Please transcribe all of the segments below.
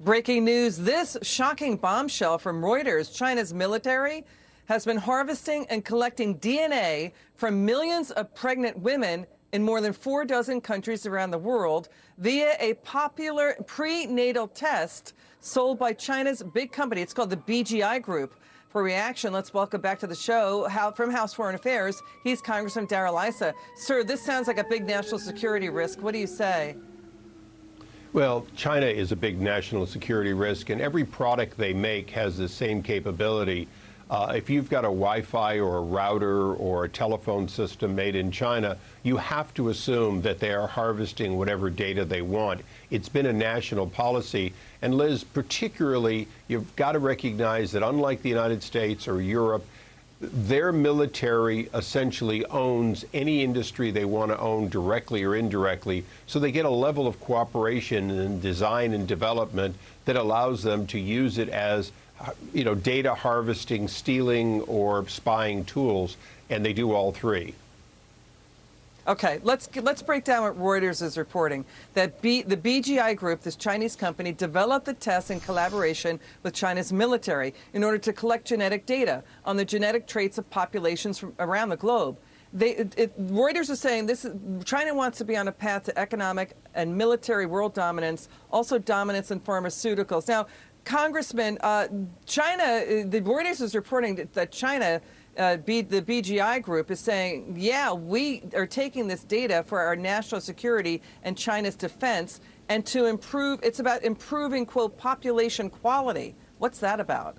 Breaking news, this shocking bombshell from Reuters. China's military has been harvesting and collecting DNA from millions of pregnant women in more than 4 dozen countries around the world via a popular prenatal test sold by China's big company. It's called the BGI Group. For reaction, let's welcome back to the show from House Foreign Affairs. He's Congressman Darrell Issa. Sir, this sounds like a big national security risk. What do you say? Well, China is a big national security risk, and every product they make has the same capability. If you've got a Wi-Fi or a router or a telephone system made in China, you have to assume that they are harvesting whatever data they want. It's been a national policy. And Liz, particularly, you've got to recognize that unlike the United States or Europe, their military essentially owns any industry they want to own directly or indirectly. So they get a level of cooperation in design and development that allows them to use it as data harvesting, stealing, or spying tools, and they do all three. Okay, let's break down what Reuters is reporting. That the BGI Group, this Chinese company, developed the test in collaboration with China's military in order to collect genetic data on the genetic traits of populations from around the globe. Reuters is saying China wants to be on a path to economic and military world dominance, also dominance in pharmaceuticals. Now, Congressman, the Reuters is reporting that China, the BGI Group, is saying, yeah, we are taking this data for our national security and China's defense, and to improve, it's about improving, quote, population quality. What's that about?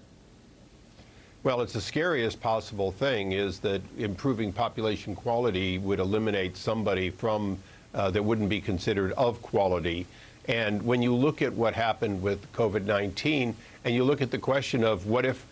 Well, it's the scariest possible thing is that improving population quality would eliminate somebody from that wouldn't be considered of quality. And when you look at what happened with COVID-19, and you look at the question of what if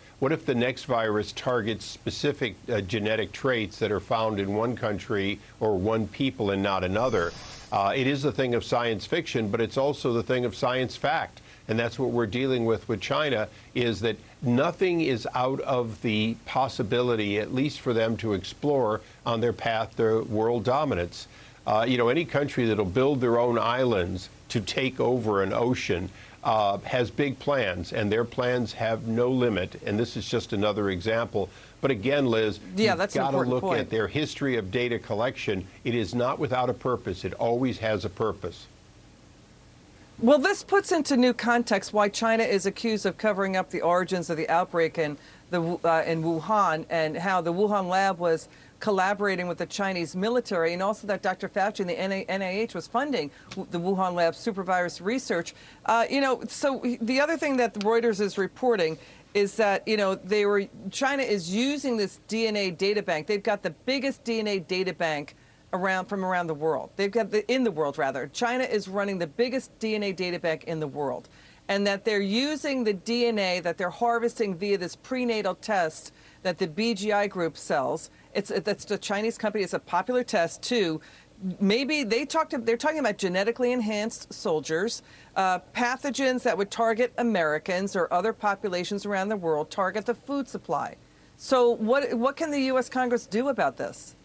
the next virus targets specific genetic traits that are found in one country or one people and not another, it is a thing of science fiction, but it's also the thing of science fact. And that's what we're dealing with China, is that nothing is out of the possibility, at least for them to explore on their path to world dominance. Any country that'll build their own islands to take over an ocean has big plans, and their plans have no limit. And this is just another example. But again, Liz, you've got to look at their history of data collection. It is not without a purpose. It always has a purpose. Well, this puts into new context why China is accused of covering up the origins of the outbreak in Wuhan, and how the Wuhan lab was collaborating with the Chinese military, and also that Dr. Fauci and the NIH was funding the Wuhan lab supervirus research. So the other thing that Reuters is reporting is that, China is using this DNA data bank. They've got the biggest DNA data bank from around the world. They've got in the world, rather. China is running the biggest DNA data bank in the world, and that they're using the DNA that they're harvesting via this prenatal test that the BGI Group sells. That's the Chinese company. It's a popular test too. Maybe they're talking about genetically enhanced soldiers, pathogens that would target Americans or other populations around the world, target the food supply. So what can the U.S. Congress do about this?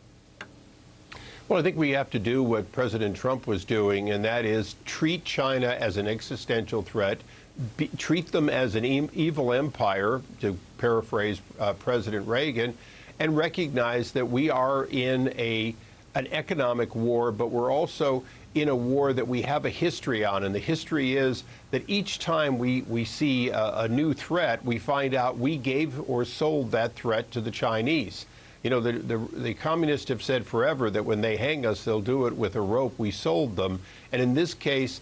Well, I think we have to do what President Trump was doing, and that is treat China as an existential threat, treat them as an evil empire, to paraphrase President Reagan, and recognize that we are in an economic war, but we're also in a war that we have a history on. And the history is that each time we see a new threat, we find out we gave or sold that threat to the Chinese. The communists have said forever that when they hang us, they'll do it with a rope. We sold them. And in this case,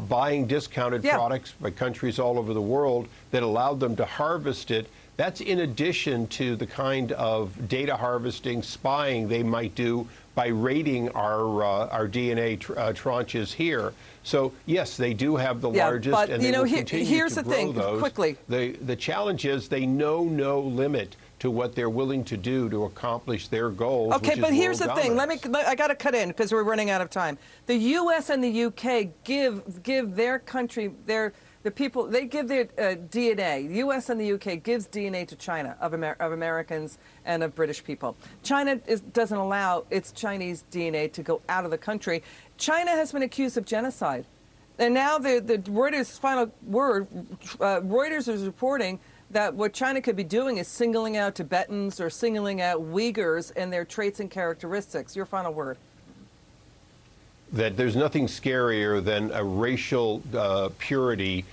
buying discounted products by countries all over the world that allowed them to harvest it, that's in addition to the kind of data harvesting, spying they might do by raiding our DNA tranches here. So, yes, they do have the largest, and they will continue to grow those. Quickly. The challenge is they know no limit to what they're willing to do to accomplish their goals. Okay, but here's the thing. I got to cut in because we're running out of time. The U.S. and the U.K. give their country, the people, they give their DNA. The U.S. and the U.K. gives DNA to China of Americans and of British people. China doesn't allow its Chinese DNA to go out of the country. China has been accused of genocide. And now the Reuters final word, Reuters is reporting that what China could be doing is singling out Tibetans or singling out Uyghurs and their traits and characteristics. Your final word. That there's nothing scarier than a racial purity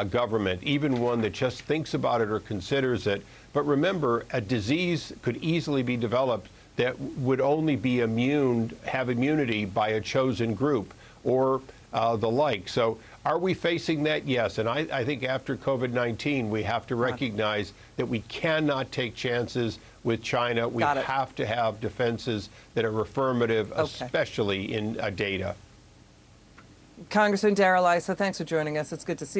government, even one that just thinks about it or considers it. But remember, a disease could easily be developed that would only be have immunity by a chosen group or the like. So are we facing that? Yes. And I think after COVID-19, we have to recognize that we cannot take chances with China. We have to have defenses that are affirmative, especially in data. Congressman Darrell Issa, thanks for joining us. It's good to see you.